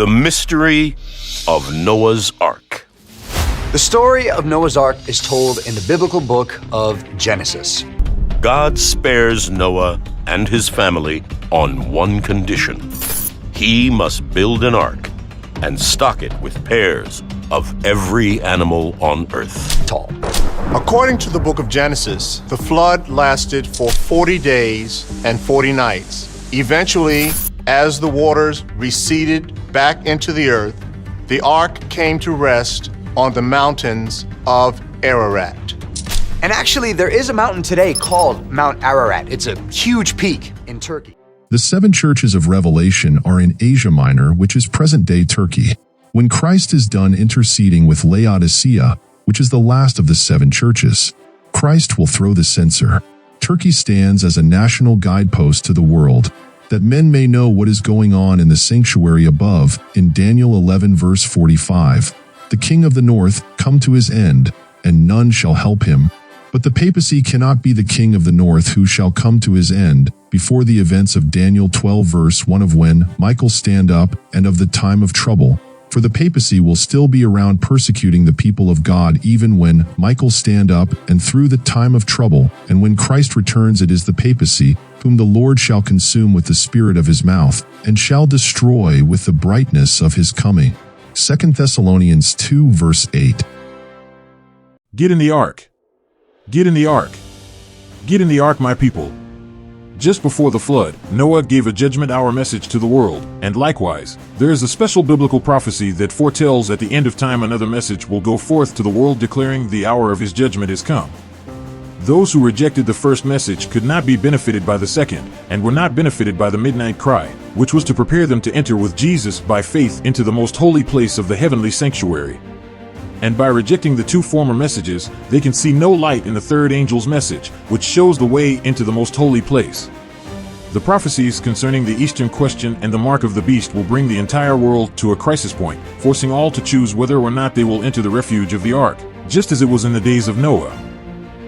The mystery of Noah's Ark. The story of Noah's Ark is told in the biblical book of Genesis. God spares Noah and his family on one condition. He must build an ark and stock it with pairs of every animal on earth. Tall. According to the book of Genesis, the flood lasted for 40 days and 40 nights. Eventually, as the waters receded back into the earth, the ark came to rest on the mountains of Ararat. And actually, there is a mountain today called Mount Ararat. It's a huge peak in Turkey. The seven churches of Revelation are in Asia Minor, which is present-day Turkey. When Christ is done interceding with Laodicea, which is the last of the seven churches, Christ will throw the censer. Turkey stands as a national guidepost to the world, that men may know what is going on in the sanctuary above. In Daniel 11 verse 45, the king of the north come to his end, and none shall help him. But the papacy cannot be the king of the north who shall come to his end, before the events of Daniel 12 verse 1 of when Michael stand up, and of the time of trouble. For the papacy will still be around persecuting the people of God even when Michael stand up, and through the time of trouble, and when Christ returns it is the papacy, whom the Lord shall consume with the spirit of his mouth, and shall destroy with the brightness of his coming. 2 Thessalonians 2 verse 8. Get in the ark. Get in the ark. Get in the ark, my people. Just before the flood, Noah gave a judgment hour message to the world, and likewise, there is a special biblical prophecy that foretells at the end of time another message will go forth to the world declaring the hour of his judgment is come. Those who rejected the first message could not be benefited by the second, and were not benefited by the midnight cry, which was to prepare them to enter with Jesus by faith into the most holy place of the heavenly sanctuary. And by rejecting the two former messages, they can see no light in the third angel's message, which shows the way into the most holy place. The prophecies concerning the Eastern question and the mark of the beast will bring the entire world to a crisis point, forcing all to choose whether or not they will enter the refuge of the ark, just as it was in the days of Noah.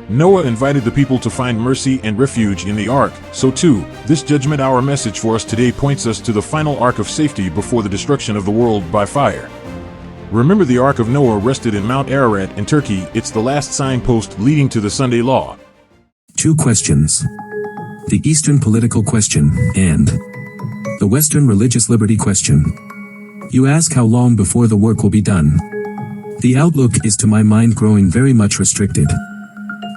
Noah invited the people to find mercy and refuge in the ark, so too, this judgment hour message for us today points us to the final ark of safety before the destruction of the world by fire. Remember, the Ark of Noah rested in Mount Ararat in Turkey. It's the last signpost leading to the Sunday law. Two questions. The Eastern political question, and the Western religious liberty question. You ask how long before the work will be done. The outlook is to my mind growing very much restricted.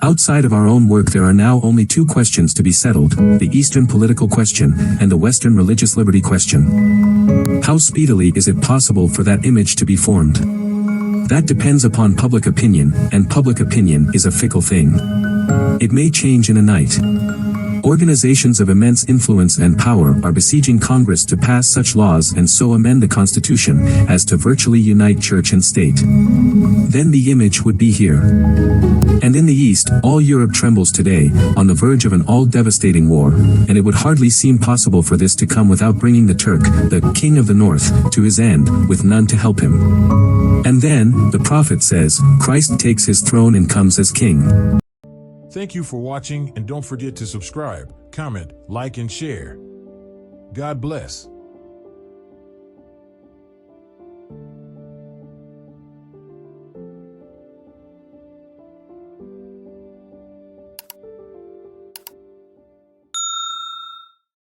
Outside of our own work there are now only two questions to be settled, the Eastern political question, and the Western religious liberty question. How speedily is it possible for that image to be formed? That depends upon public opinion, and public opinion is a fickle thing. It may change in a night. Organizations of immense influence and power are besieging Congress to pass such laws and so amend the Constitution as to virtually unite church and state. Then the image would be here. And in the East, all Europe trembles today, on the verge of an all-devastating war, and it would hardly seem possible for this to come without bringing the Turk, the king of the north, to his end, with none to help him. And then, the prophet says, Christ takes his throne and comes as king. Thank you for watching, and don't forget to subscribe, comment, like, and share. God bless.